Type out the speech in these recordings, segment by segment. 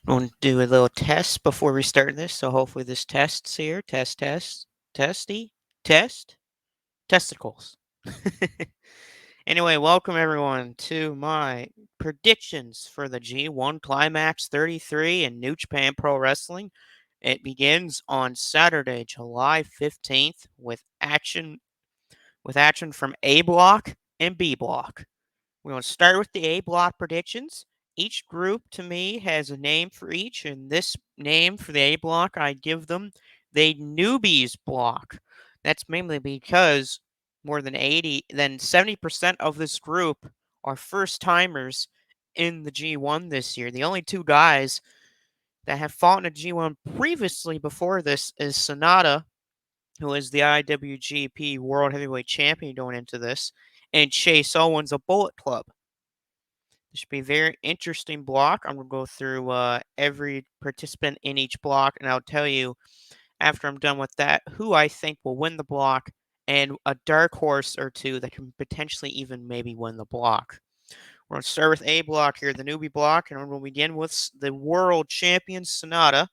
I'm going to do a little test before we start this, so hopefully this tests here. Testy, test, testicles. Anyway, welcome everyone to my predictions for the G1 Climax 33 in New Japan Pro Wrestling. It begins on Saturday, July 15th with action from A Block and B Block. We're going to start with the A block predictions. Each group to me has a name for each, and this name for the A block, I give them the newbies block. That's mainly because more than 70% of this group are first timers in the G1 this year. The only two guys that have fought in a G1 previously before this is Sonata, who is the IWGP World Heavyweight Champion going into this, and Chase Owens of Bullet Club. This should be a very interesting block. I'm going to go through every participant in each block, and I'll tell you after I'm done with that who I think will win the block and a dark horse or two that can potentially even maybe win the block. We're going to start with A block here, the newbie block, and we're going to begin with the world champion Sonata.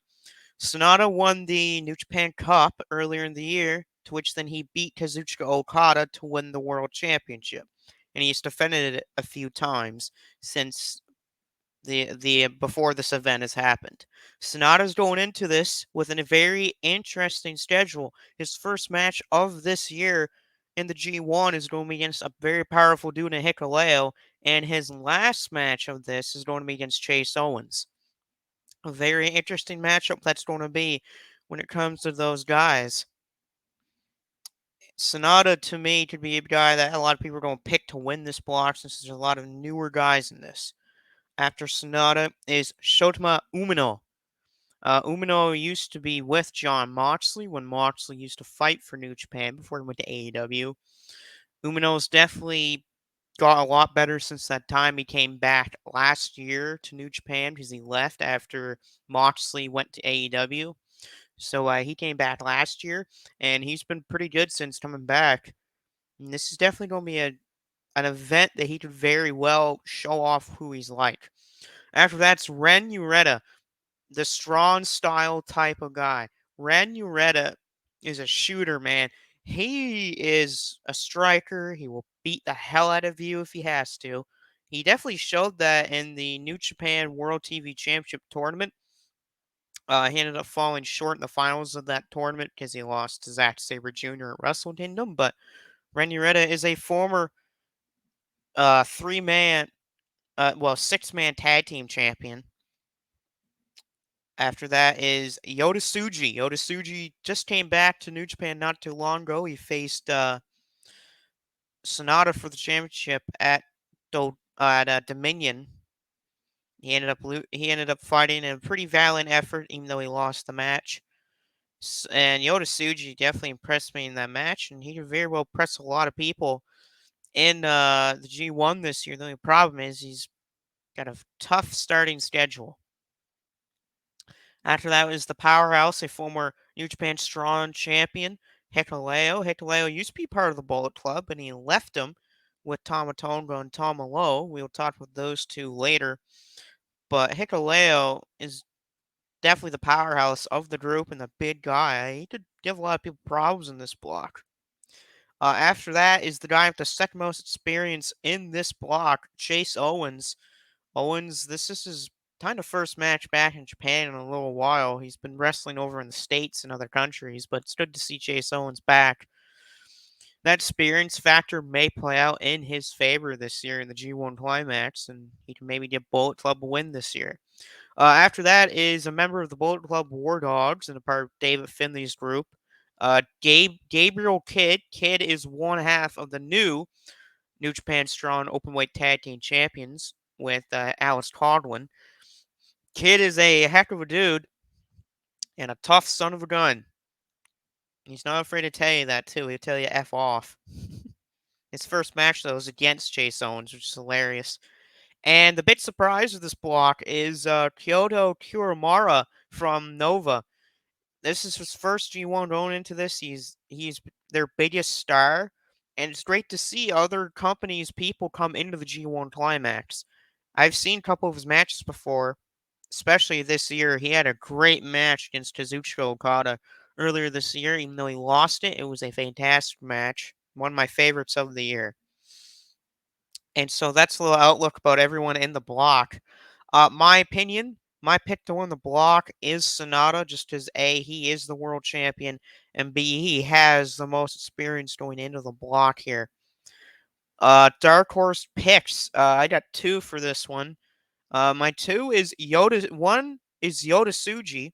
Sonata won the New Japan Cup earlier in the year, to which then he beat Kazuchika Okada to win the world championship. And he's defended it a few times since the before this event has happened. Sonata's going into this with a very interesting schedule. His first match of this year in the G1 is going to be against a very powerful dude in Hikuleo, and his last match of this is going to be against Chase Owens. A very interesting matchup that's going to be when it comes to those guys. Sonata, to me, could be a guy that a lot of people are going to pick to win this block since there's a lot of newer guys in this. After Sonata is Shotama Umino. Umino used to be with John Moxley when Moxley used to fight for New Japan before he went to AEW. Umino's definitely got a lot better since that time. He came back last year to New Japan because he left after Moxley went to AEW. So he came back last year, and he's been pretty good since coming back. And this is definitely going to be an event that he could very well show off who he's like. After that's Ren Ureta, the strong style type of guy. Ren Ureta is a shooter, man. He is a striker. He will beat the hell out of you if he has to. He definitely showed that in the New Japan World TV Championship tournament. He ended up falling short in the finals of that tournament because he lost to Zack Sabre Jr. at Wrestle Kingdom. But Ren Ureta is a former six-man tag team champion. After that is Yota Tsuji. Yota Tsuji just came back to New Japan not too long ago. He faced Sonata for the championship at Dominion. He ended up fighting in a pretty valiant effort, even though he lost the match. And Yota Tsuji definitely impressed me in that match, and he could very well impress a lot of people in the G1 this year. The only problem is he's got a tough starting schedule. After that was the Powerhouse, a former New Japan Strong champion, Hikuleo. Hikuleo used to be part of the Bullet Club, and he left him with Tama Tonga and Tama Lowe. We'll talk about those two later. But Hikuleo is definitely the powerhouse of the group and the big guy. He could give a lot of people problems in this block. After that is the guy with the second most experience in this block, Chase Owens. Owens, this is his kind of first match back in Japan in a little while. He's been wrestling over in the States and other countries, but it's good to see Chase Owens back. That experience factor may play out in his favor this year in the G1 Climax, and he can maybe get Bullet Club a win this year. After that is a member of the Bullet Club War Dogs and a part of David Finley's group. Gabriel Kidd. Kidd is one half of the New Japan Strong Openweight Tag Team Champions with Alice Coughlin. Kidd is a heck of a dude and a tough son of a gun. He's not afraid to tell you that, too. He'll tell you F off. His first match, though, is against Chase Owens, which is hilarious. And the big surprise of this block is Kyoto Kuramara from Nova. This is his first G1 going into this. He's their biggest star, and it's great to see other companies' people come into the G1 Climax. I've seen a couple of his matches before, especially this year. He had a great match against Kazuchika Okada earlier this year. Even though he lost it, it was a fantastic match. One of my favorites of the year. And so that's a little outlook about everyone in the block. My opinion, my pick to win the block is Sonata, just as A, he is the world champion, and B, he has the most experience going into the block here. Dark horse picks. I got two for this one. My two is Yoda. One is Yoda Suji,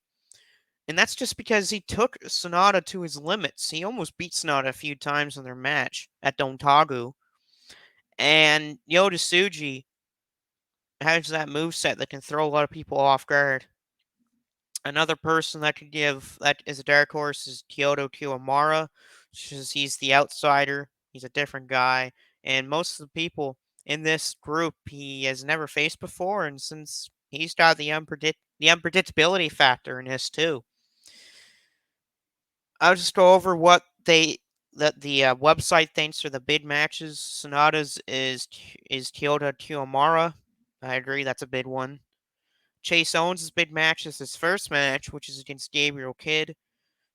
and that's just because he took Sonata to his limits. He almost beat Sonata a few times in their match at Dontagu. And Yoda Suji has that move set that can throw a lot of people off guard. Another person that could give that is a dark horse is Kyoto Kiyoamara, because he's the outsider. He's a different guy, and most of the people in this group he has never faced before, and since he's got the unpredictability factor in this too. I'll just go over what the website thinks are the bid matches. Sonata's is Kyoto Kiyoamara. I agree, that's a bid one. Chase Owens' bid match is his first match, which is against Gabriel Kidd.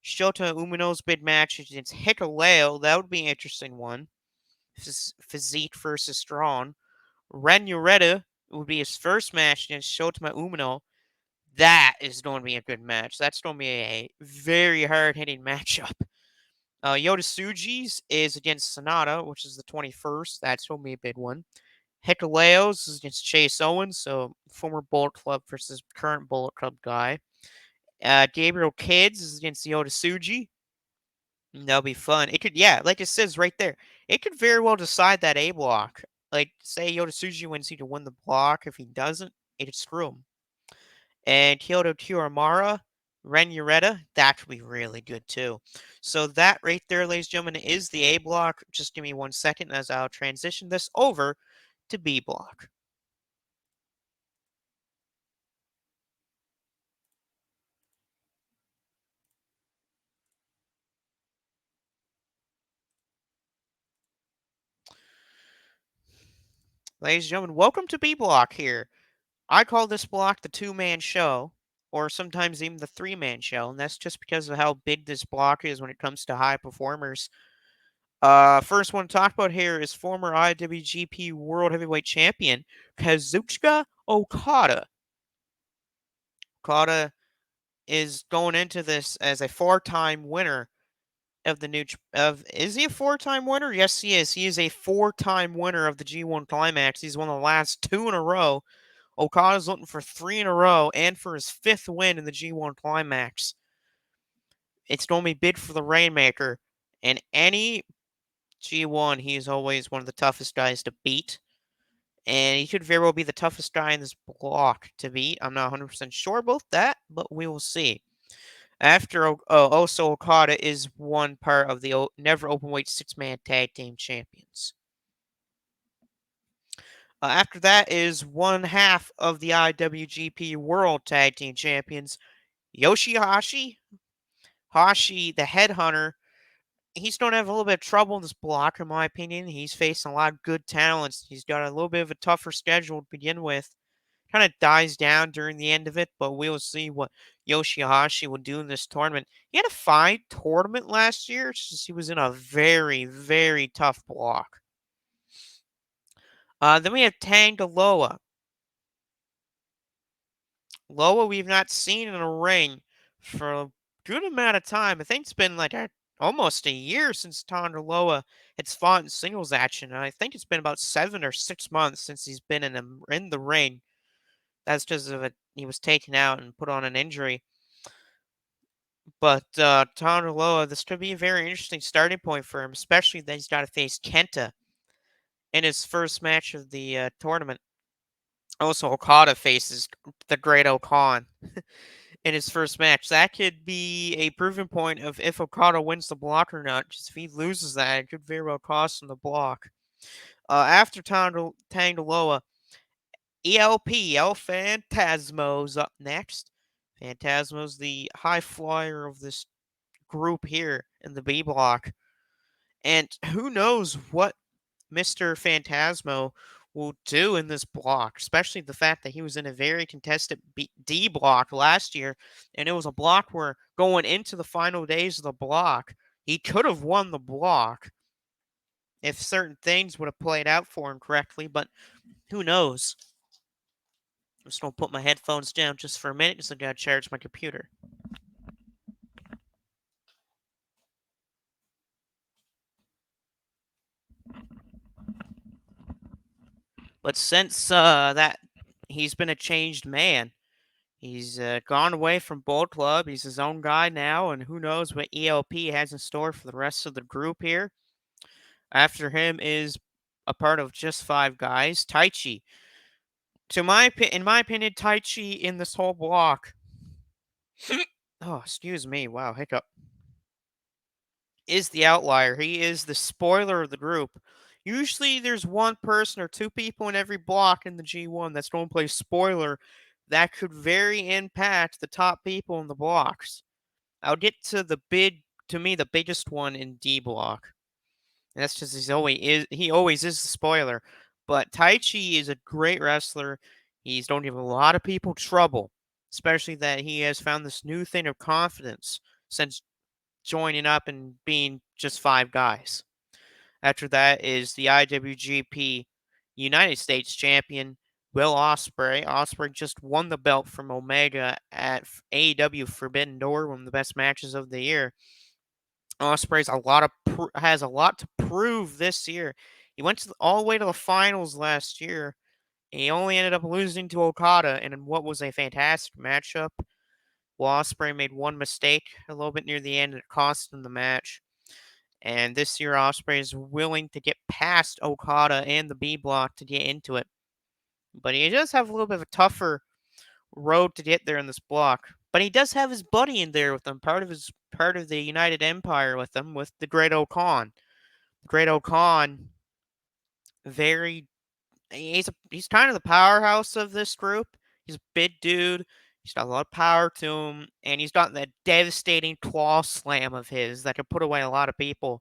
Shota Umino's bid match is against Hikuleo. That would be an interesting one. Physique versus Strong. Ren Ureta would be his first match against Shota Umino. That is going to be a good match. That's going to be a very hard hitting matchup. Yoda Suji's is against Sonata, which is the 21st. That's going to be a big one. Hikuleo's is against Chase Owens, so former Bullet Club versus current Bullet Club guy. Gabriel Kids is against Yoda Suji. That'll be fun. It could, yeah, like it says right there, it could very well decide that A block. Like, say Yoda Suji wins, he could win the block. If he doesn't, it could screw him. And Kyoto Kiyoamara, Ren Ureta, that could be really good too. So that right there, ladies and gentlemen, is the A block. Just give me 1 second as I'll transition this over to B block. Ladies and gentlemen, welcome to B block here. I call this block the two-man show, or sometimes even the three-man show, and that's just because of how big this block is when it comes to high performers. First one to talk about here is former IWGP World Heavyweight Champion Kazuchika Okada. Okada is going into this as a four-time winner of the new of is he a four-time winner? Yes, he is. He is a four-time winner of the G1 Climax. He's won the last two in a row. Okada's looking for three in a row and for his fifth win in the G1 Climax. It's going to be big for the Rainmaker. In any G1, he's always one of the toughest guys to beat. And he could very well be the toughest guy in this block to beat. I'm not 100% sure about that, but we will see. After also Okada is one part of the Never Openweight six-man tag team champions. After that is one half of the IWGP World Tag Team Champions, Yoshihashi. Hashi, the headhunter, he's going to have a little bit of trouble in this block, in my opinion. He's facing a lot of good talents. He's got a little bit of a tougher schedule to begin with. Kind of dies down during the end of it, but we will see what Yoshihashi will do in this tournament. He had a fine tournament last year. It's just he was in a very, very tough block. Then we have Tanga Loa. Loa we've not seen in a ring for a good amount of time. I think it's been like almost a year since Tanga Loa has fought in singles action, and I think it's been about 7 or 6 months since he's been in the ring. That's just of he was taken out and put on an injury. But Tanga Loa, this could be a very interesting starting point for him, especially that he's got to face Kenta in his first match of the tournament. Also, Okada faces the Great Okan in his first match. That could be a proven point of if Okada wins the block or not. Just if he loses that, it could very well cost him the block. After Tanga Loa, ELP, El Phantasmo's up next. Phantasmo's the high flyer of this group here in the B block. And who knows what Mr. Phantasmo will do in this block, especially the fact that he was in a very contested D block last year, and it was a block where going into the final days of the block, he could have won the block if certain things would have played out for him correctly, but who knows? I'm just gonna put my headphones down just for a minute because I gotta charge my computer. But since that he's been a changed man, he's gone away from Bold Club. He's his own guy now, and who knows what ELP has in store for the rest of the group here. After him is a part of just five guys. Taichi. In my opinion, Taichi in this whole block. Oh, excuse me. Wow, hiccup. Is the outlier. He is the spoiler of the group. Usually there's one person or two people in every block in the G1 that's going to play spoiler that could very impact the top people in the blocks. I'll get to to me, the biggest one in D block. And that's just he always is the spoiler. But Taichi is a great wrestler. He's don't give a lot of people trouble, especially that he has found this new thing of confidence since joining up and being just five guys. After that is the IWGP United States champion Will Ospreay. Ospreay just won the belt from Omega at AEW Forbidden Door, one of the best matches of the year. Ospreay's has a lot to prove this year. He went all the way to the finals last year. He only ended up losing to Okada in what was a fantastic matchup. Will Ospreay made one mistake a little bit near the end, and it cost him the match. And this year, Ospreay is willing to get past Okada and the B block to get into it. But he does have a little bit of a tougher road to get there in this block. But he does have his buddy in there with him, part of the United Empire with him, with the Great Okan. The Great Okan, very he's kind of the powerhouse of this group. He's a big dude. He's got a lot of power to him, and he's got that devastating claw slam of his that could put away a lot of people.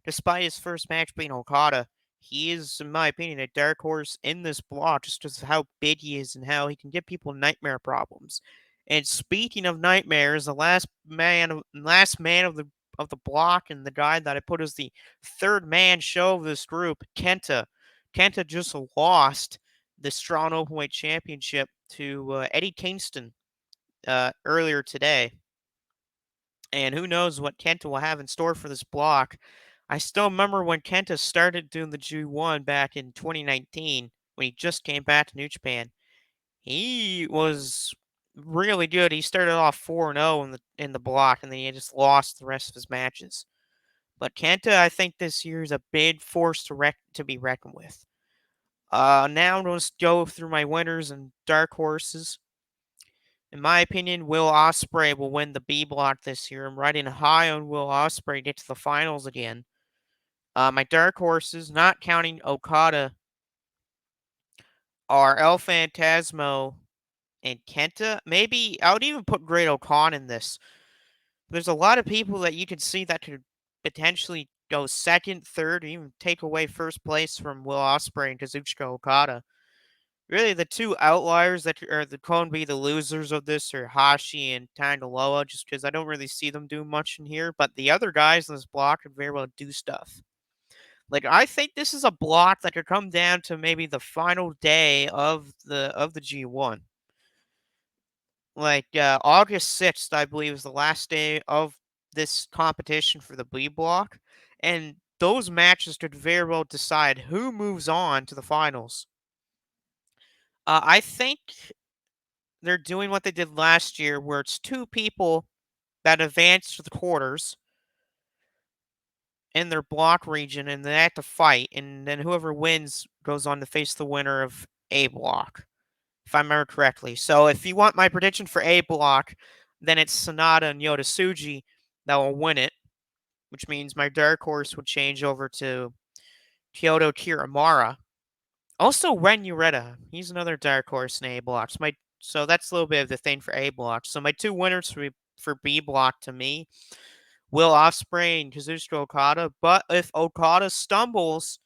Despite his first match being Okada, he is, in my opinion, a dark horse in this block just because of how big he is and how he can give people nightmare problems. And speaking of nightmares, the last man of the block and the guy that I put as the third man show of this group, Kenta. Kenta just lost the Strong Openweight Championship to Eddie Kingston earlier today. And who knows what Kenta will have in store for this block. I still remember when Kenta started doing the G1 back in 2019 when he just came back to New Japan. He was really good. He started off 4-0 in the block, and then he just lost the rest of his matches. But Kenta, I think this year is a big force to be reckoned with. Now I'm going to go through my winners and dark horses. In my opinion, Will Ospreay will win the B block this year. I'm riding high on Will Ospreay to get to the finals again. My dark horses, not counting Okada, are El Phantasmo and Kenta. Maybe I would even put Great Okan in this. There's a lot of people that you could see that could potentially go second, third, or even take away first place from Will Ospreay and Kazuchika Okada. Really, the two outliers that are going to be the losers of this are Hashi and Tangaloa, just because I don't really see them do much in here. But the other guys in this block could very well do stuff. Like, I think this is a block that could come down to maybe the final day of the G1. Like August 6th, I believe, is the last day of this competition for the B block, and those matches could very well decide who moves on to the finals. I think they're doing what they did last year, where it's two people that advance to the quarters in their block region, and they have to fight, and then whoever wins goes on to face the winner of A block, if I remember correctly. So if you want my prediction for A block, then it's Sonata and Yota Tsuji that will win it, which means my dark horse would change over to Kyoto Kiramara. Also, Ren Ureta. He's another dark horse in A block. So that's a little bit of the thing for A block. So my two winners for B block to me, Will Ospreay and Kazuchika Okada. But if Okada stumbles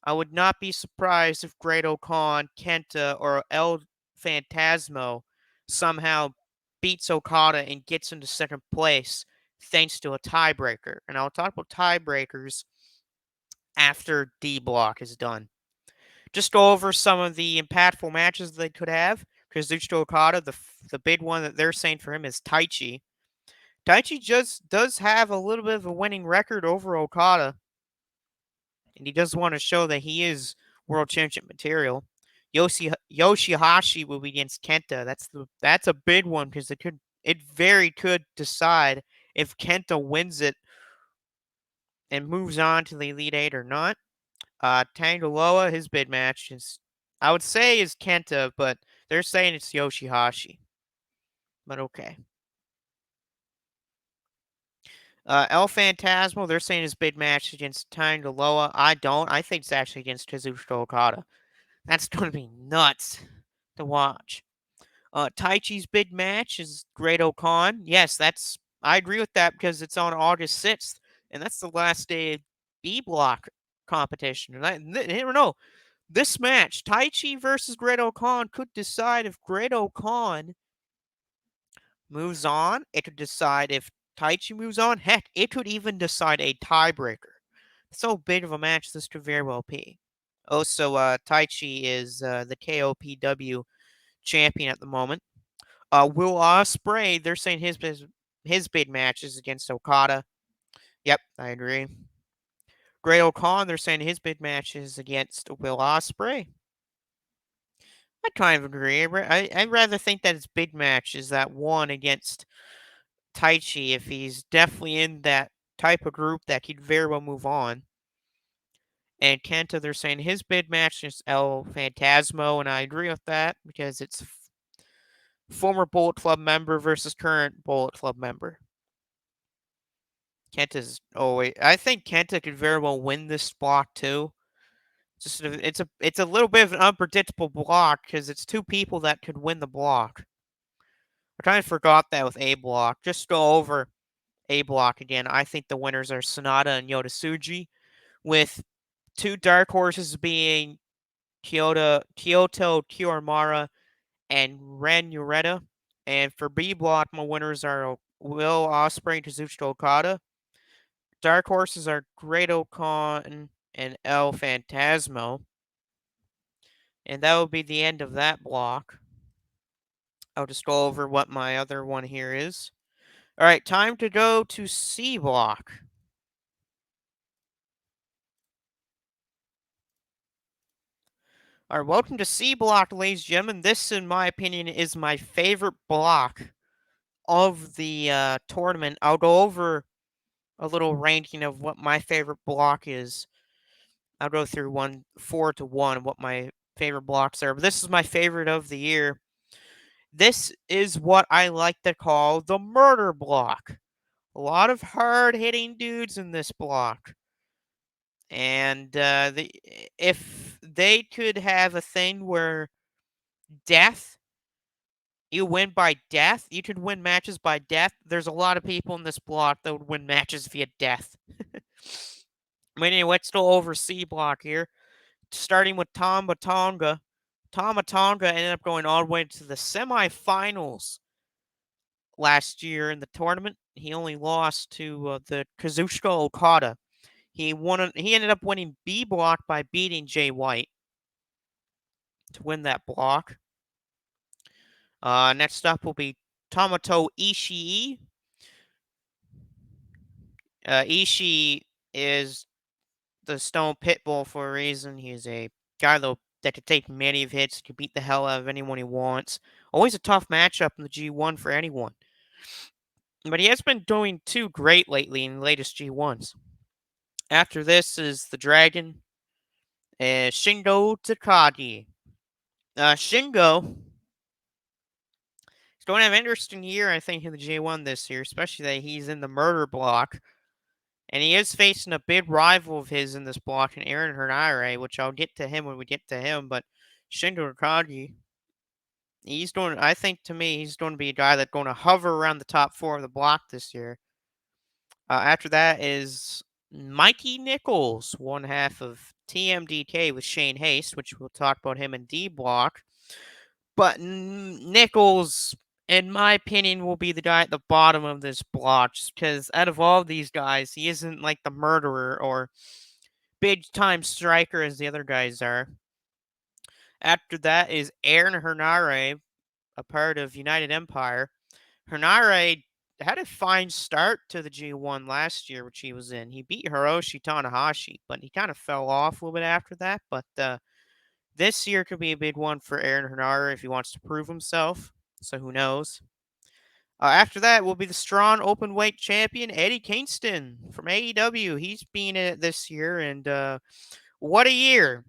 I would not be surprised if Great-O-Khan, Kenta, or El Phantasmo somehow beats Okada and gets into second place thanks to a tiebreaker. And I'll talk about tiebreakers after D Block is done. Just go over some of the impactful matches they could have. Kazuchika Okada, the big one that they're saying for him is Taichi. Taichi just does have a little bit of a winning record over Okada, and he does want to show that he is world championship material. Yoshihashi will be against Kenta. That's a big one because it very could decide if Kenta wins it and moves on to the Elite Eight or not. Tangaloa, his bid match is, I would say, is Kenta, but they're saying it's Yoshihashi. But okay. El Phantasmo, they're saying his bid match against Tangaloa. I don't. I think it's actually against Kazuchika Okada. That's going to be nuts to watch. Taichi's big match is Great-O-Khan. Yes, I agree with that because it's on August 6th, and that's the last day of B Block competition. And I don't know. This match, Taichi versus Great-O-Khan, could decide if Great-O-Khan moves on. It could decide if Taichi moves on. Heck, it could even decide a tiebreaker. So big of a match this could very well be. Also, Taichi is the KOPW champion at the moment. Will Ospreay, they're saying his big match is against Okada. Yep, I agree. Great-O-Khan, they're saying his big match is against Will Ospreay. I kind of agree. I'd rather think that his big match is that one against Taichi if he's definitely in that type of group that could very well move on. And Kenta, they're saying his big match is El Phantasmo, and I agree with that because it's former Bullet Club member versus current Bullet Club member. Kenta's. Oh wait, I think Kenta could very well win this block too. It's a little bit of an unpredictable block because it's two people that could win the block. I kind of forgot that with A block. Just go over A block again. I think the winners are Sonata and Yota Tsuji, with two dark horses being Kyoto Kiyoramara and Ren Ureta. And for B block, my winners are Will Ospreay and Kazuchika Okada. Dark horses are Great-O-Khan and El Phantasmo. And that will be the end of that block. I'll just go over what my other one here is. All right, time to go to C block. All right, welcome to C block, ladies and gentlemen. This, in my opinion, is my favorite block of the tournament. I'll go over a little ranking of what my favorite block is. I'll go through 4 to 1 what my favorite blocks are. But this is my favorite of the year. This is what I like to call the murder block. A lot of hard-hitting dudes in this block. And if they could have a thing where death, you win by death, you could win matches by death. There's a lot of people in this block that would win matches via death. But anyway, let's go over C block here. Starting with Tama Tonga. Tama Tonga ended up going all the way to the semifinals last year in the tournament. He only lost to the Kazuchika Okada. He ended up winning B block by beating Jay White to win that block. Next up will be Tomoto Ishii. Ishii is the Stone Pitbull for a reason. He's a guy that could take many of hits, could beat the hell out of anyone he wants. Always a tough matchup in the G1 for anyone. But he has been doing too great lately in the latest G1s. After this is the Dragon, Shingo Takagi. Shingo is going to have an interesting year, I think, in the J1 this year, especially that he's in the murder block. And he is facing a big rival of his in this block, in Aaron Hernire, which I'll get to him when we get to him. But Shingo Takagi, I think to me, he's going to be a guy that's going to hover around the top 4 of the block this year. After that is Mikey Nichols, one half of TMDK with Shane Haste, which we'll talk about him in D block. But Nichols, in my opinion, will be the guy at the bottom of this block, just because out of all these guys, he isn't like the murderer or big time striker as the other guys are. After that is Aaron Hernare, a part of United Empire. Hernare had a fine start to the G1 last year, which he was in. He beat Hiroshi Tanahashi, but he kind of fell off a little bit after that. But this year could be a big one for Aaron Hernare if he wants to prove himself. So who knows? After that will be the strong open weight champion Eddie Kingston from AEW. He's been in it this year, and what a year!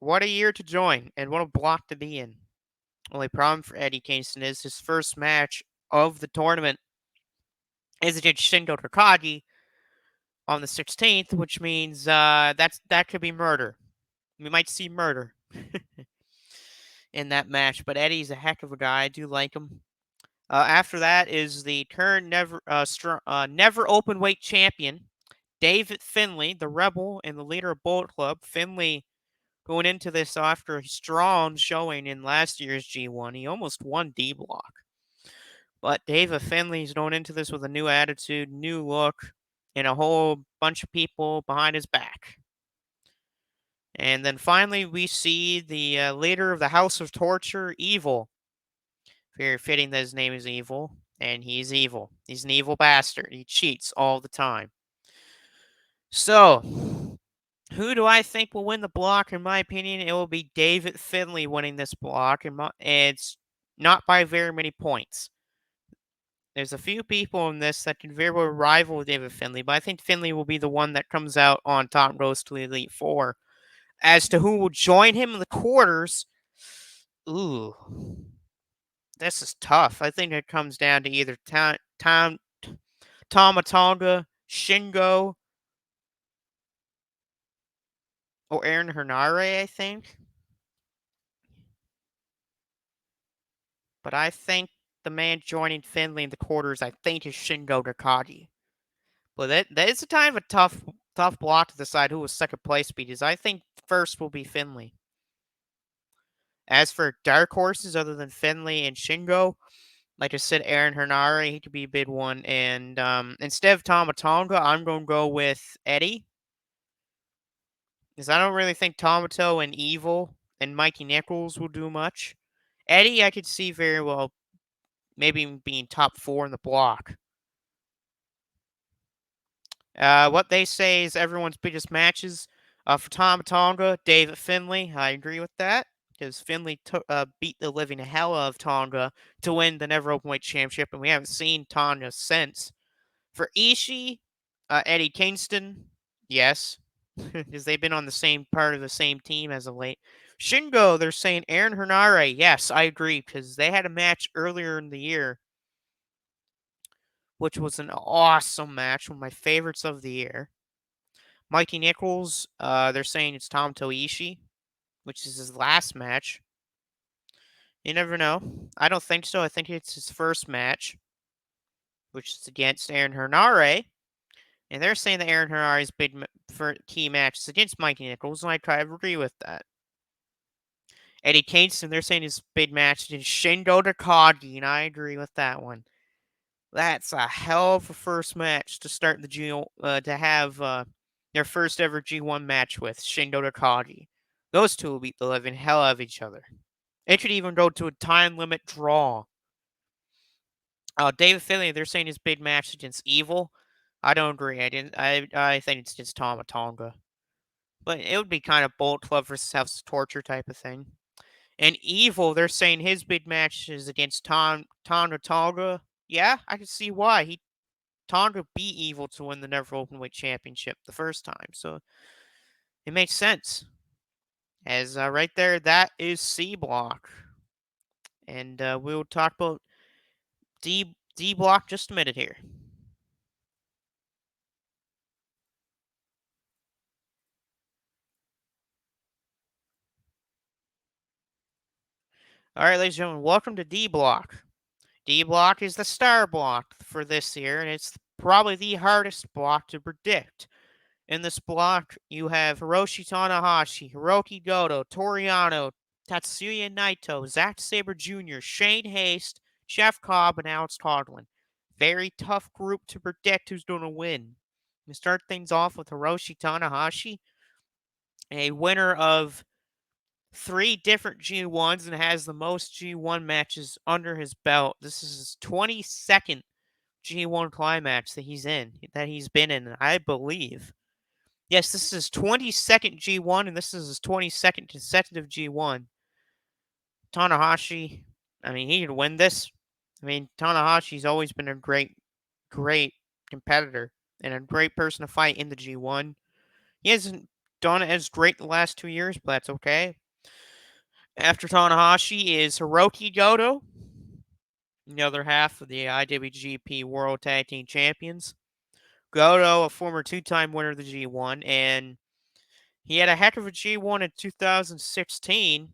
What a year to join, and what a block to be in. Only problem for Eddie Kingston is his first match of the tournament is against Shingo Takagi on the 16th, which means that could be murder. We might see murder in that match, but Eddie's a heck of a guy. I do like him. After that is the current never open weight champion, David Finlay, the Rebel and the leader of Bullet Club. Finlay going into this after a strong showing in last year's G1. He almost won D block. But David Finlay's going into this with a new attitude, new look, and a whole bunch of people behind his back. And then finally, we see the leader of the House of Torture, Evil. Very fitting that his name is Evil, and he's evil. He's an evil bastard. He cheats all the time. So, who do I think will win the block? In my opinion, it will be David Finlay winning this block, and it's not by very many points. There's a few people in this that can very well rival David Finlay, but I think Finlay will be the one that comes out on top, goes to the Elite Four. As to who will join him in the quarters, ooh, this is tough. I think it comes down to either Tama Tonga, Shingo, or Aaron Hernare, I think. But I think the man joining Finlay in the quarters, I think, is Shingo Takagi. But that is a kind of a tough block to decide who was second place because I think first will be Finlay. As for dark horses other than Finlay and Shingo, like I said, Aaron Hernare, he could be a big one. And instead of Tama Tonga, I'm going to go with Eddie. Because I don't really think Tomato and Evil and Mikey Nichols will do much. Eddie, I could see very well maybe being top 4 in the block. What they say is everyone's biggest matches. For Tama Tonga, David Finlay, I agree with that. Because Finlay beat the living hell out of Tonga to win the Never Openweight Championship, and we haven't seen Tonga since. For Ishii, Eddie Kingston, yes, because they've been on the same part of the same team as of late. Shingo, they're saying Aaron Hernare, yes, I agree, because they had a match earlier in the year, which was an awesome match, one of my favorites of the year. Mikey Nichols, they're saying it's Tomoto Ishii, which is his last match. You never know. I don't think so. I think it's his first match, which is against Aaron Hernare. And they're saying that Aaron Hernare's big key match is against Mikey Nichols, and I try to agree with that. Eddie Kingston, they're saying his big match is Shingo Takagi, and I agree with that one. That's a hell of a first match to start the to have their first ever G1 match with Shingo Takagi. Those two will beat the living hell out of each other. It could even go to a time limit draw. David Finlay, they're saying his big match against Evil. I don't agree. I think it's just Tama Tonga. But it would be kind of Bullet Club versus House of Torture type of thing. And Evil, they're saying his big match is against Tonga Tonga. Yeah, I can see why. Tonga beat Evil to win the Never Openweight Championship the first time. So it makes sense. As right there, that is C block. And we'll talk about D block just a minute here. All right, ladies and gentlemen, welcome to D block. D block is the star block for this year, and it's probably the hardest block to predict. In this block, you have Hiroshi Tanahashi, Hiroki Goto, Toriano, Tatsuya Naito, Zack Sabre Jr., Shane Haste, Jeff Cobb, and Alex Coughlin. Very tough group to predict who's going to win. We start things off with Hiroshi Tanahashi, a winner of 3 different G1s and has the most G1 matches under his belt. This is his 22nd G1 climax that he's been in, I believe. Yes, this is his 22nd G1, and this is his 22nd consecutive G1. Tanahashi, I mean, he could win this. I mean, Tanahashi's always been a great competitor and a great person to fight in the G1. He hasn't done it as great the last 2 years, but that's okay. After Tanahashi is Hiroki Goto, the other half of the IWGP World Tag Team Champions. Goto, a former 2-time winner of the G1, and he had a heck of a G1 in 2016.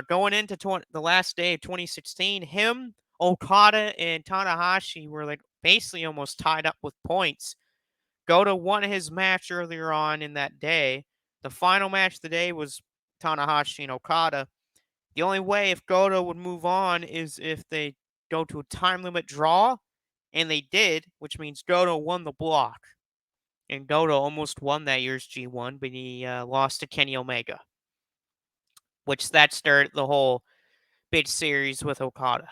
Going into the last day of 2016, him, Okada, and Tanahashi were like basically almost tied up with points. Goto won his match earlier on in that day. The final match of the day was Tanahashi and Okada. The only way if Goto would move on is if they go to a time limit draw, and they did, which means Goto won the block. And Goto almost won that year's G1, but he lost to Kenny Omega, which that started the whole big series with Okada.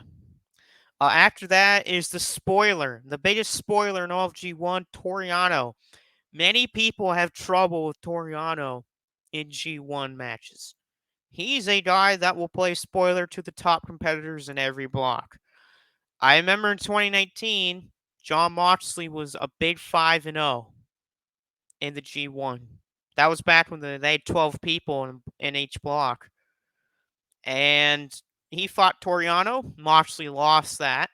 After that is the biggest spoiler in all of G1, Toriano. Many people have trouble with Toriano in G1 matches. He's a guy that will play spoiler to the top competitors in every block. I remember in 2019, Jon Moxley was a big 5-0 in the G1. That was back when they had 12 people in each block. And he fought Toriano. Moxley lost that.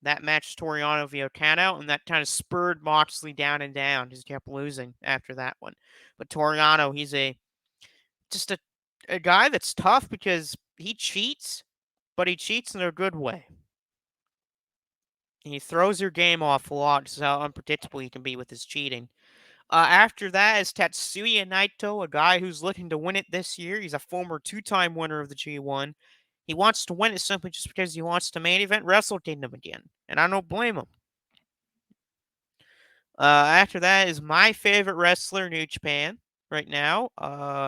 That match Toriano via countout, and that kind of spurred Moxley down and down. He kept losing after that one. But Toriano, he's just a guy that's tough because he cheats, but he cheats in a good way. He throws your game off a lot, just how unpredictable he can be with his cheating. After that is Tatsuya Naito, a guy who's looking to win it this year. He's a former 2-time winner of the G1. He wants to win it simply just because he wants to main event Wrestle Kingdom again, and I don't blame him. After that is my favorite wrestler in New Japan right now,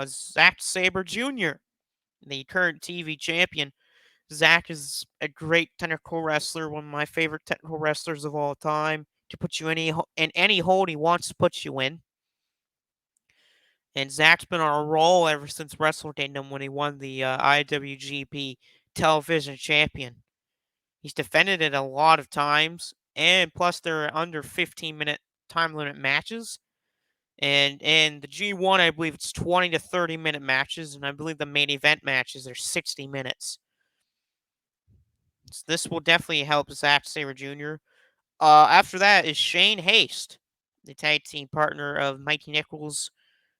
Zack Sabre Jr., the current TV champion. Zack is a great technical wrestler, one of my favorite technical wrestlers of all time. To put you in any hold he wants to put you in. And Zack's been on a roll ever since Wrestle Kingdom when he won the IWGP Television Champion. He's defended it a lot of times, and plus they're under 15-minute time limit matches. And in the G1, I believe it's 20 to 30-minute matches, and I believe the main event matches are 60 minutes. So this will definitely help Zack Sabre Jr. After that is Shane Haste, the tag team partner of Mikey Nichols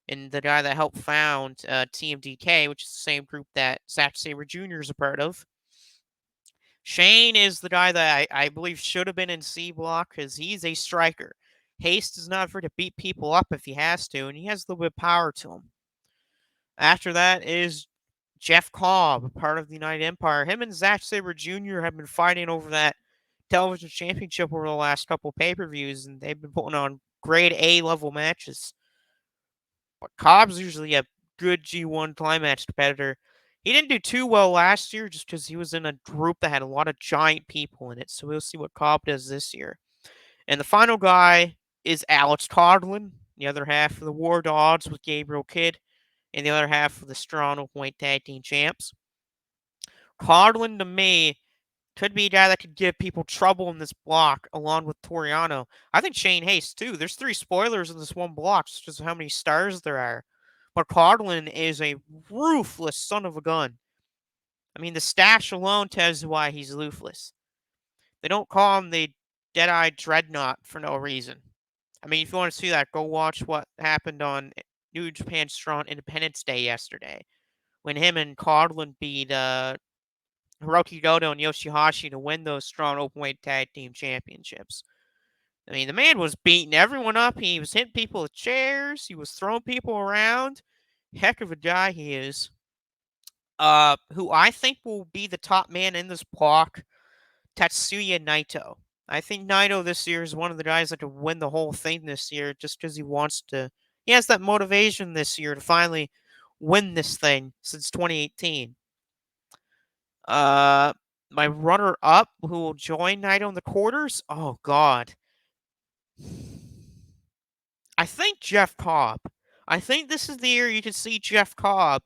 and the guy that helped found TMDK, which is the same group that Zack Sabre Jr. is a part of. Shane is the guy that I believe should have been in C block because he's a striker. Haste is not afraid to beat people up if he has to, and he has a little bit of power to him. After that is Jeff Cobb, part of the United Empire. Him and Zack Sabre Jr. have been fighting over that television championship over the last couple pay-per-views, and they've been putting on grade A level matches. But Cobb's usually a good G1 climax competitor. He didn't do too well last year just because he was in a group that had a lot of giant people in it. So we'll see what Cobb does this year. And the final guy is Alex Coughlin, the other half of the War Dogs with Gabriel Kidd, and the other half of the Strong Openweight Tag Team Champs. Coughlin, to me, could be a guy that could give people trouble in this block along with Toriano. I think Shane Haste, too. There's 3 spoilers in this one block, just how many stars there are. But Coughlin is a ruthless son of a gun. I mean, the stash alone tells you why he's ruthless. They don't call him the Dead-Eye Dreadnought for no reason. I mean, if you want to see that, go watch what happened on New Japan Strong Independence Day yesterday, when him and Coughlin beat Hiroki Goto and Yoshihashi to win those Strong Openweight Tag Team Championships. I mean, the man was beating everyone up. He was hitting people with chairs. He was throwing people around. Heck of a guy he is. Who I think will be the top man in this block, Tatsuya Naito. I think Naito this year is one of the guys that could win the whole thing this year just because he wants to. He has that motivation this year to finally win this thing since 2018. Uh, my runner up who will join Naito in the quarters. Oh God, I think Jeff Cobb. I think this is the year you can see Jeff Cobb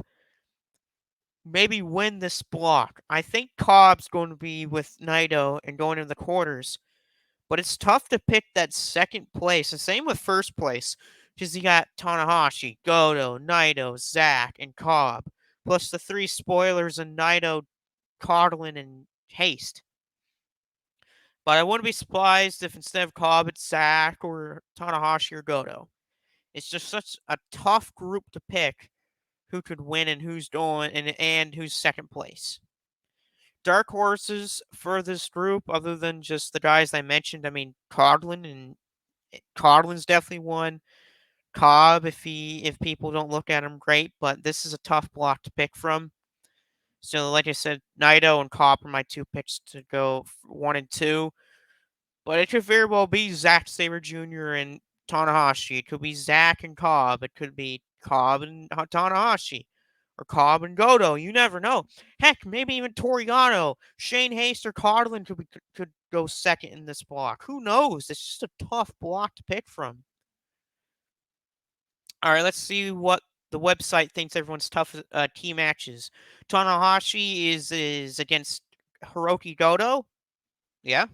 maybe win this block. I think Cobb's going to be with Naito and going in the quarters. But it's tough to pick that second place. And same with first place. Because you got Tanahashi, Goto, Naito, Zack, and Cobb. Plus the three spoilers in Naito, Coughlin, and Haste. But I wouldn't be surprised if instead of Cobb, it's Zack or Tanahashi or Goto. It's just such a tough group to pick who could win and who's going and who's second place. Dark horses for this group, other than just the guys I mentioned. I mean, Coughlin's definitely one. Cobb, if people don't look at him, great. But this is a tough block to pick from. So, like I said, Naito and Cobb are my two picks to go 1 and 2. But it could very well be Zack Sabre Jr. and Tanahashi. It could be Zack and Cobb. It could be Cobb and Tanahashi. Or Cobb and Goto. You never know. Heck, maybe even Toriano, Shane Haste, or Codlin could go second in this block. Who knows? It's just a tough block to pick from. All right, let's see what the website thinks everyone's tough key matches. Tanahashi is against Hiroki Goto. Yeah.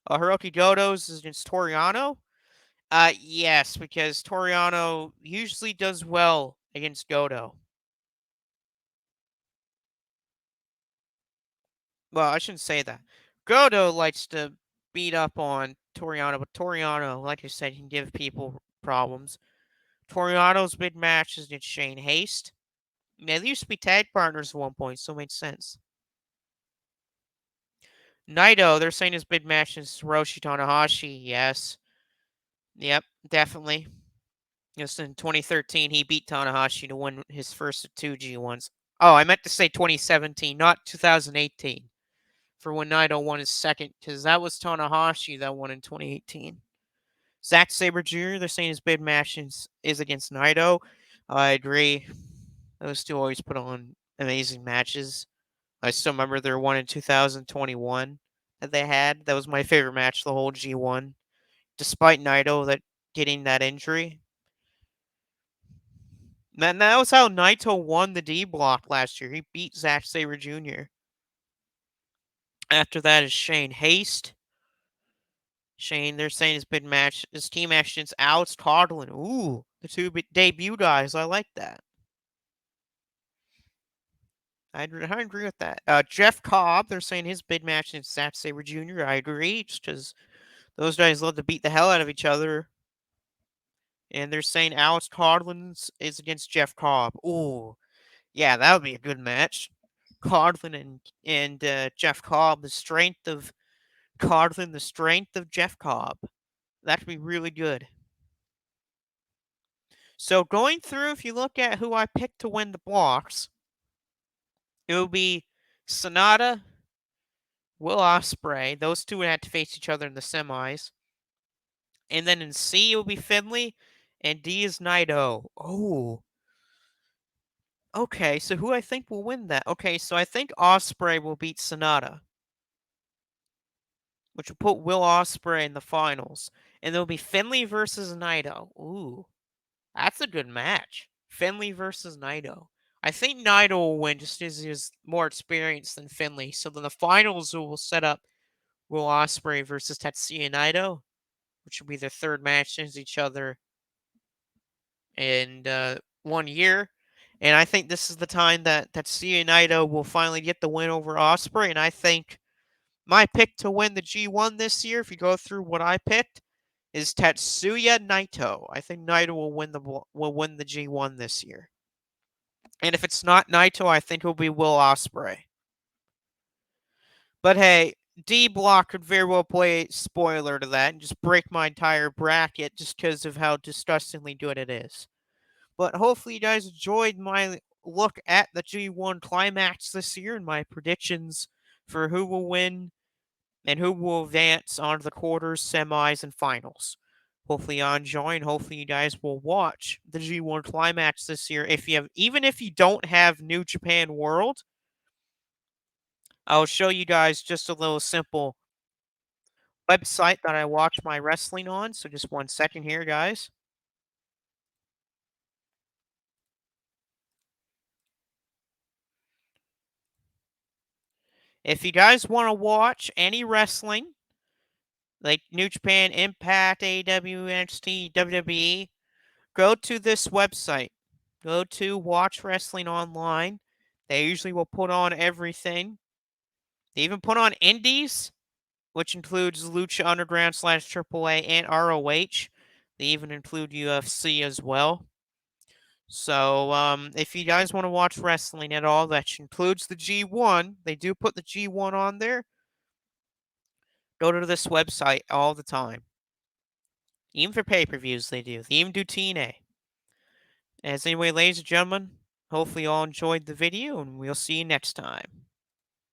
Hiroki Goto's is against Toriano. Yes, because Toriano usually does well against Goto. Well, I shouldn't say that. Goto likes to beat up on Toriano, but Toriano, like I said, can give people problems. Toriano's big match is against Shane Haste. Yeah, they used to be tag partners at one point, so it makes sense. Naito, they're saying his big match is Hiroshi Tanahashi. Yes. Yep, definitely. Just in 2013, he beat Tanahashi to win his first of two G1s. Oh, I meant to say 2017, not 2018, for when Naito won his second, because that was Tanahashi that won in 2018. Zack Sabre Jr., they're saying his big match is against Naito. I agree. Those two always put on amazing matches. I still remember their one in 2021 that they had. That was my favorite match the whole G1, despite Naito getting that injury. And that was how Naito won the D block last year. He beat Zack Sabre Jr. After that is Shane Haste. Shane, they're saying his team match against Alex Coughlin. Ooh, the two debut guys. I like that. I agree with that. Jeff Cobb, they're saying his big match against Zack Sabre Jr. I agree, just because those guys love to beat the hell out of each other. And they're saying Alex Coughlin is against Jeff Cobb. Ooh, yeah, that would be a good match. Coughlin and Jeff Cobb, the strength of Coughlin, the strength of Jeff Cobb. That would be really good. So going through, if you look at who I picked to win the blocks, it would be Sonata, Will Ospreay. Those two would have to face each other in the semis. And then in C, it would be Finley, and D is Naito. Oh, okay. So who I think will win that? Okay, so I think Ospreay will beat Sonata, which will put Will Ospreay in the finals, and there'll be Finley versus Naito. Ooh, that's a good match. Finley versus Naito. I think Naito will win just because he has more experience than Finley. So then the finals will set up Will Ospreay versus Tetsuya Naito, which will be their third match against each other in 1 year. And I think this is the time that Tetsuya Naito will finally get the win over Ospreay. And I think my pick to win the G1 this year, if you go through what I picked, is Tetsuya Naito. I think Naito will win the G1 this year. And if it's not Naito, I think it will be Will Ospreay. But hey, D block could very well play a spoiler to that and just break my entire bracket just because of how disgustingly good it is. But hopefully you guys enjoyed my look at the G1 climax this year and my predictions for who will win and who will advance on to the quarters, semis, and finals. Hopefully you enjoy and hopefully you guys will watch the G1 climax this year. If you have, even if you don't have New Japan World, I'll show you guys just a little simple website that I watch my wrestling on. So just 1 second here, guys. If you guys want to watch any wrestling, like New Japan, Impact, AEW, NXT, WWE, go to this website. Go to Watch Wrestling Online. They usually will put on everything. They even put on indies, which includes Lucha Underground / AAA and ROH. They even include UFC as well. So, if you guys want to watch wrestling at all, that includes the G1. They do put the G1 on there. Go to this website all the time. Even for pay-per-views, they do. They even do TNA. As anyway, ladies and gentlemen, hopefully you all enjoyed the video, and we'll see you next time.